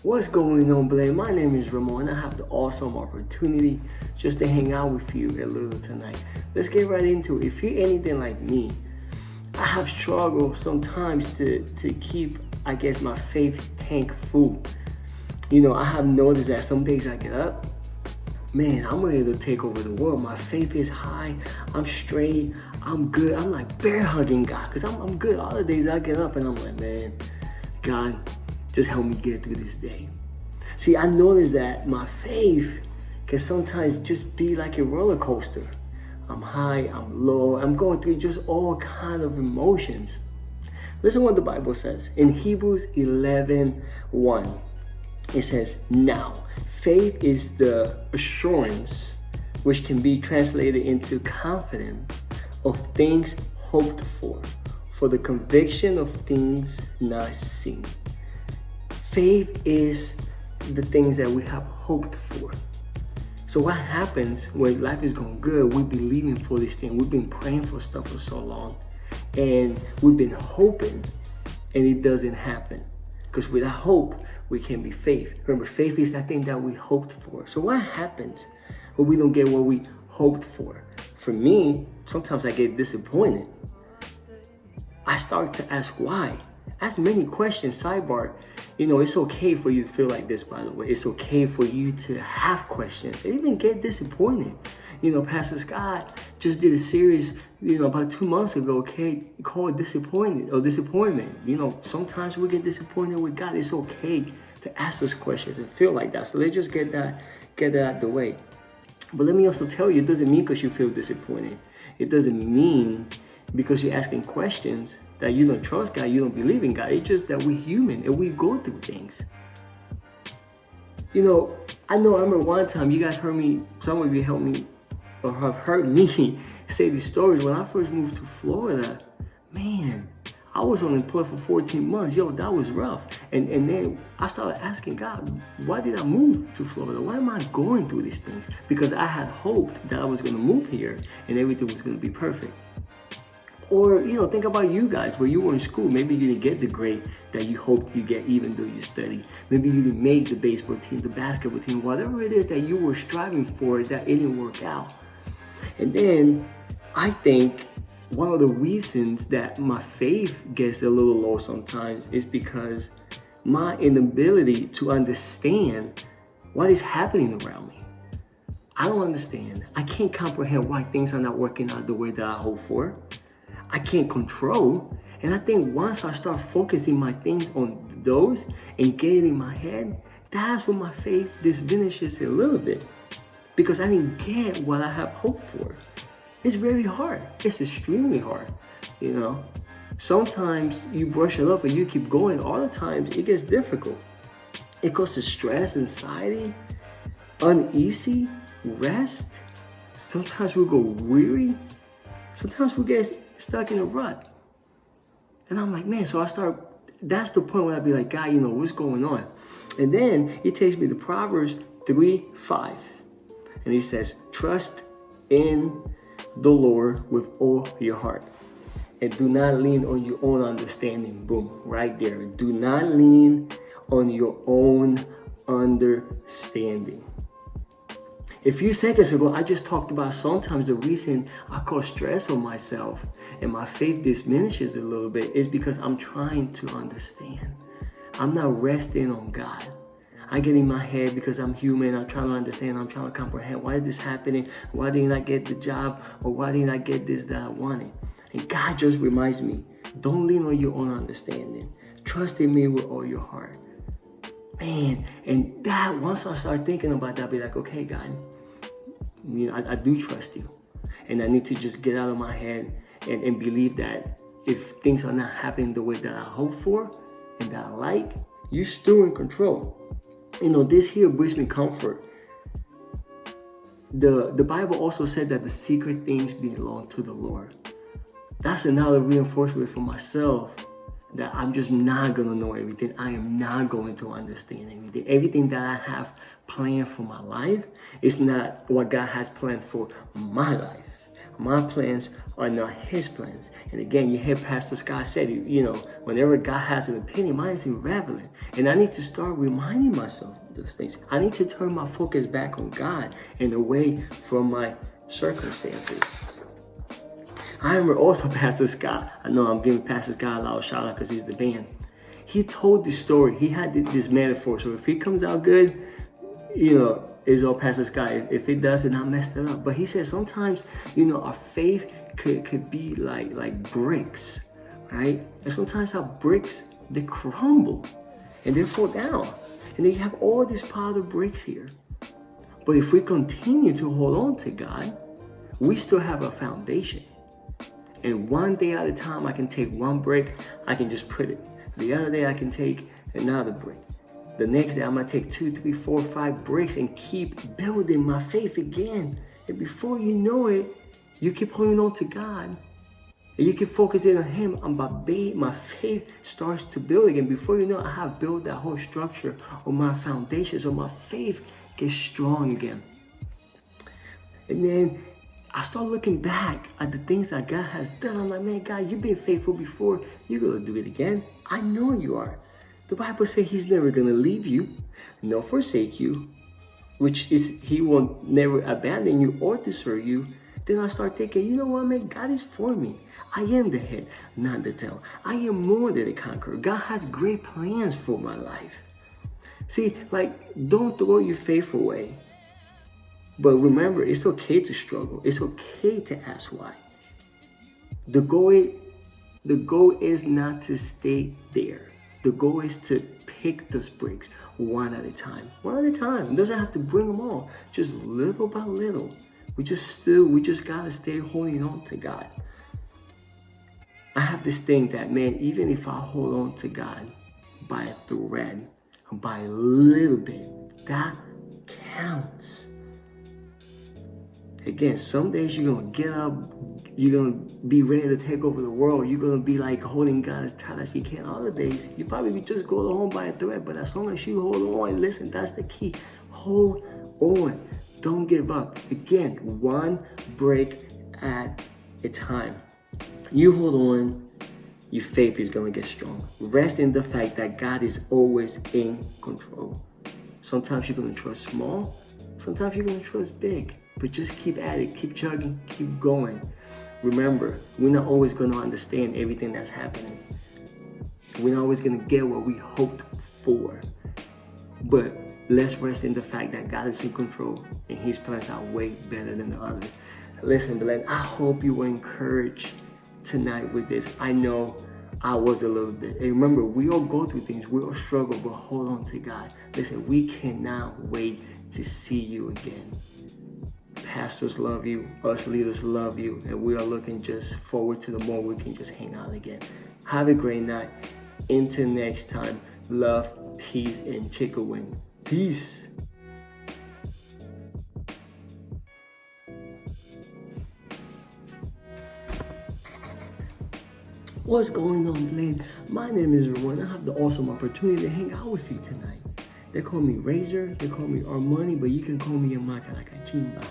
What's going on, Blaine? My name is Ramon, and I have the awesome opportunity just to hang out with you a little tonight. Let's get right into it. If you're anything like me, I have struggled sometimes to keep, I guess, my faith tank full. I have noticed that some days I get up, man, I'm ready to take over the world. My faith is high. I'm straight. I'm good. I'm like bear hugging God because I'm good. All the days I get up and I'm like, man, God, just help me get through this day. See, I noticed that my faith can sometimes just be like a roller coaster. I'm high, I'm low, I'm going through just all kind of emotions. Listen what the Bible says. In Hebrews 11:1, it says, now, faith is the assurance which can be translated into confidence of things hoped for the conviction of things not seen. Faith is the things that we have hoped for. So what happens when life is going good? We're believing for this thing. We've been praying for stuff for so long. And we've been hoping, and it doesn't happen. Because without hope, we can't be faith. Remember, faith is that thing that we hoped for. So what happens when we don't get what we hoped for? For me, sometimes I get disappointed. I start to ask why. Ask many questions, sidebar. It's okay for you to feel like this, by the way. It's okay for you to have questions and even get disappointed. Pastor Scott just did a series, about 2 months ago, called Disappointed or Disappointment. Sometimes we get disappointed with God. It's okay to ask those questions and feel like that. So let's just get that out of the way. But let me also tell you, it doesn't mean because you feel disappointed. It doesn't mean because you're asking questions that you don't trust God, you don't believe in God. It's just that we're human and we go through things. I remember one time you guys heard me, some of you helped me or have heard me say these stories. When I first moved to Florida, man, I was unemployed for 14 months. That was rough. And then I started asking God, why did I move to Florida? Why am I going through these things? Because I had hoped that I was going to move here and everything was going to be perfect. Or, think about you guys where you were in school. Maybe you didn't get the grade that you hoped you get even though you studied. Maybe you didn't make the baseball team, the basketball team, whatever it is that you were striving for that it didn't work out. And then I think one of the reasons that my faith gets a little low sometimes is because my inability to understand what is happening around me. I don't understand. I can't comprehend why things are not working out the way that I hope for. I can't control. And I think once I start focusing my things on those and getting in my head, that's when my faith diminishes a little bit. Because I didn't get what I have hoped for. It's very hard. It's extremely hard. Sometimes you brush it off and you keep going. Other times it gets difficult. It causes stress, anxiety, uneasy, rest. Sometimes we go weary. Sometimes we get stuck in a rut. And I'm like, man, that's the point where I'd be like, God, what's going on? And then he takes me to Proverbs 3:5. And he says, trust in the Lord with all your heart. And do not lean on your own understanding. Boom, right there. Do not lean on your own understanding. A few seconds ago, I just talked about sometimes the reason I cause stress on myself and my faith diminishes a little bit is because I'm trying to understand. I'm not resting on God. I get in my head because I'm human. I'm trying to understand. I'm trying to comprehend. Why is this happening? Why didn't I get the job? Or why didn't I get this that I wanted? And God just reminds me, don't lean on your own understanding. Trust in me with all your heart. Man, and that once I start thinking about that, I'll be like, okay, God, I do trust you. And I need to just get out of my head and believe that if things are not happening the way that I hope for and that I like, you're still in control. This here brings me comfort. The Bible also said that the secret things belong to the Lord. That's another reinforcement for myself that I'm just not going to know everything. I am not going to understand everything. Everything that I have planned for my life is not what God has planned for my life. My plans are not his plans. And again, you hear Pastor Scott said, whenever God has an opinion, mine is irrelevant. And I need to start reminding myself of those things. I need to turn my focus back on God and away from my circumstances. I remember also Pastor Scott. I know I'm giving Pastor Scott a loud shout out because he's the man. He told this story. He had this metaphor. So if it comes out good, it's all Pastor Scott. If it doesn't, I messed it up. But he said sometimes, our faith could be like bricks, right? And sometimes our bricks, they crumble and they fall down. And then you have all these pile of bricks here. But if we continue to hold on to God, we still have a foundation. And one day at a time, I can take one brick, I can just put it. The other day, I can take another brick. The next day, I'm going to take 2, 3, 4, 5 bricks and keep building my faith again. And before you know it, you keep holding on to God. And you keep focusing on Him. And my faith starts to build again. Before you know it, I have built that whole structure on my foundation. So my faith gets strong again. And then I start looking back at the things that God has done. I'm like, man, God, you've been faithful before. You're going to do it again. I know you are. The Bible says He's never going to leave you, nor forsake you, which is He will never abandon you or desert you. Then I start thinking, you know what, man? God is for me. I am the head, not the tail. I am more than a conqueror. God has great plans for my life. See, don't throw your faith away. But remember, it's okay to struggle. It's okay to ask why. The goal is not to stay there. The goal is to pick those bricks one at a time. One at a time. It doesn't have to bring them all. Just little by little. We just gotta stay holding on to God. I have this thing that, man, even if I hold on to God by a thread, by a little bit, that counts. Again, some days you're going to get up, you're going to be ready to take over the world. You're going to be holding God as tight as you can. Other days, you probably just go home by a thread. But as long as you hold on, listen, that's the key. Hold on. Don't give up. Again, one break at a time. You hold on, your faith is going to get strong. Rest in the fact that God is always in control. Sometimes you're going to trust small. Sometimes you're going to trust big. But just keep at it, keep chugging, keep going. Remember, we're not always going to understand everything that's happening. We're not always going to get what we hoped for. But let's rest in the fact that God is in control and His plans are way better than the others. Listen, beloved, I hope you were encouraged tonight with this. I know I was a little bit. And remember, we all go through things. We all struggle, but hold on to God. Listen, we cannot wait to see you again. Pastors love you, us leaders love you, and we are looking just forward to the more we can just hang out again. Have a great night. Until next time, love, peace, and chicken wing. Peace. What's going on, Blade? My name is Ramon. I have the awesome opportunity to hang out with you tonight. They call me Razor, they call me Armani, but you can call me Yamaka like a chimba.